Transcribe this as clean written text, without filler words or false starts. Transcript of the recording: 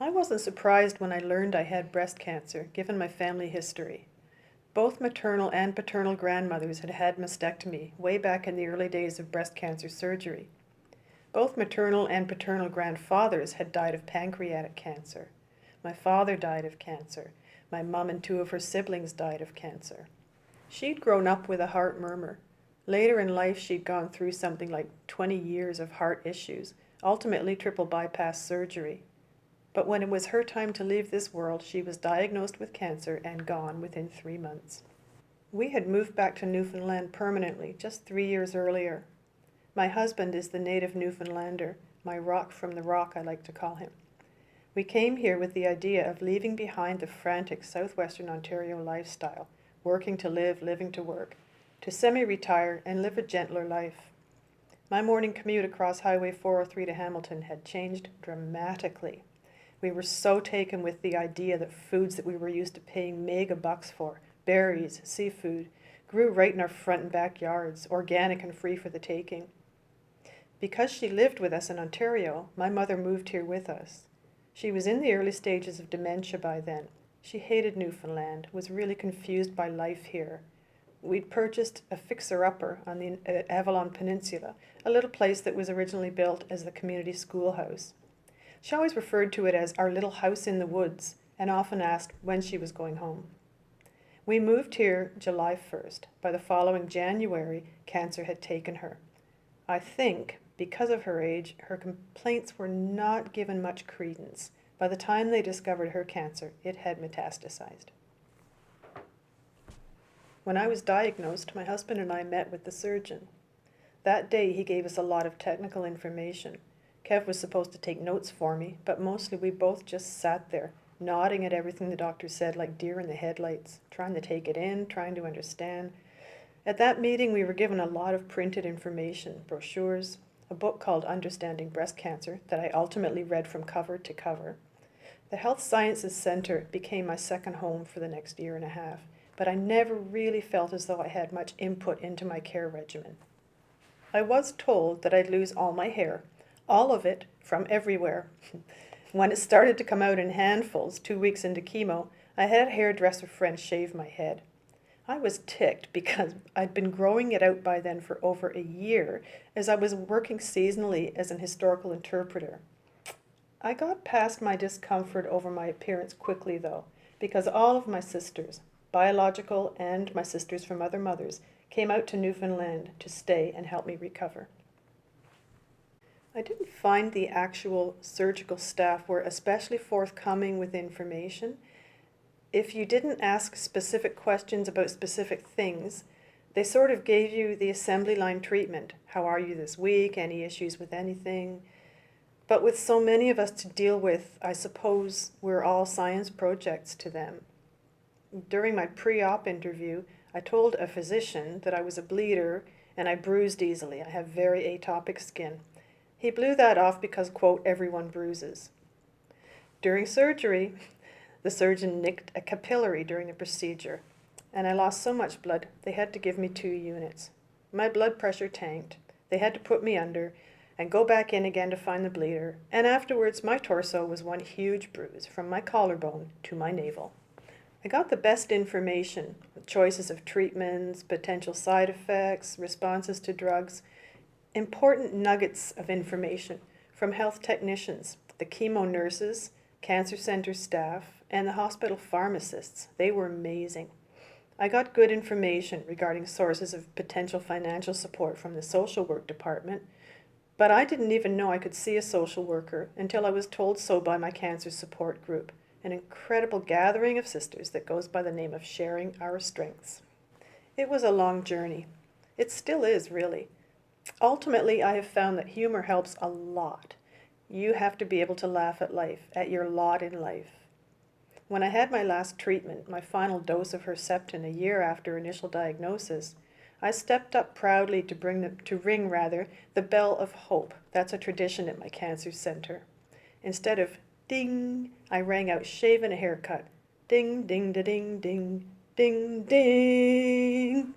I wasn't surprised when I learned I had breast cancer, given my family history. Both maternal and paternal grandmothers had had mastectomy way back in the early days of breast cancer surgery. Both maternal and paternal grandfathers had died of pancreatic cancer. My father died of cancer. My mom and two of her siblings died of cancer. She'd grown up with a heart murmur. Later in life, she'd gone through something like 20 years of heart issues, ultimately triple bypass surgery. But when it was her time to leave this world, she was diagnosed with cancer and gone within 3 months. We had moved back to Newfoundland permanently just 3 years earlier. My husband is the native Newfoundlander, my rock from the rock, I like to call him. We came here with the idea of leaving behind the frantic southwestern Ontario lifestyle, working to live, living to work, to semi-retire and live a gentler life. My morning commute across Highway 403 to Hamilton had changed dramatically. We were so taken with the idea that foods that we were used to paying mega bucks for, berries, seafood, grew right in our front and backyards, organic and free for the taking. Because she lived with us in Ontario, my mother moved here with us. She was in the early stages of dementia by then. She hated Newfoundland, was really confused by life here. We'd purchased a fixer-upper on the Avalon Peninsula, a little place that was originally built as the community schoolhouse. She always referred to it as our little house in the woods and often asked when she was going home. We moved here July 1st. By the following January, cancer had taken her. I think, because of her age, her complaints were not given much credence. By the time they discovered her cancer, it had metastasized. When I was diagnosed, my husband and I met with the surgeon. That day he gave us a lot of technical information. Kev was supposed to take notes for me, but mostly we both just sat there, nodding at everything the doctor said like deer in the headlights, trying to take it in, trying to understand. At that meeting we were given a lot of printed information, brochures, a book called Understanding Breast Cancer that I ultimately read from cover to cover. The Health Sciences Center became my second home for the next year and a half, but I never really felt as though I had much input into my care regimen. I was told that I'd lose all my hair, all of it, from everywhere. When it started to come out in handfuls 2 weeks into chemo, I had a hairdresser friend shave my head. I was ticked because I'd been growing it out by then for over a year as I was working seasonally as an historical interpreter. I got past my discomfort over my appearance quickly though, because all of my sisters, biological and my sisters from other mothers, came out to Newfoundland to stay and help me recover. I didn't find the actual surgical staff were especially forthcoming with information. If you didn't ask specific questions about specific things, they sort of gave you the assembly line treatment. How are you this week? Any issues with anything? But with so many of us to deal with, I suppose we're all science projects to them. During my pre-op interview, I told a physician that I was a bleeder and I bruised easily. I have very atopic skin. He blew that off because, quote, everyone bruises. During surgery, the surgeon nicked a capillary during the procedure, and I lost so much blood they had to give me 2 units. My blood pressure tanked. They had to put me under and go back in again to find the bleeder, and afterwards my torso was one huge bruise from my collarbone to my navel. I got the best information, choices of treatments, potential side effects, responses to drugs, important nuggets of information from health technicians, the chemo nurses, cancer center staff, and the hospital pharmacists. They were amazing. I got good information regarding sources of potential financial support from the social work department, but I didn't even know I could see a social worker until I was told so by my cancer support group, an incredible gathering of sisters that goes by the name of Sharing Our Strengths. It was a long journey. It still is, really. Ultimately, I have found that humor helps a lot. You have to be able to laugh at life, at your lot in life. When I had my last treatment, my final dose of Herceptin a year after initial diagnosis, I stepped up proudly to ring the bell of hope. That's a tradition at my cancer center. Instead of ding, I rang out shave and a haircut. Ding, ding, da, ding, ding, ding, ding.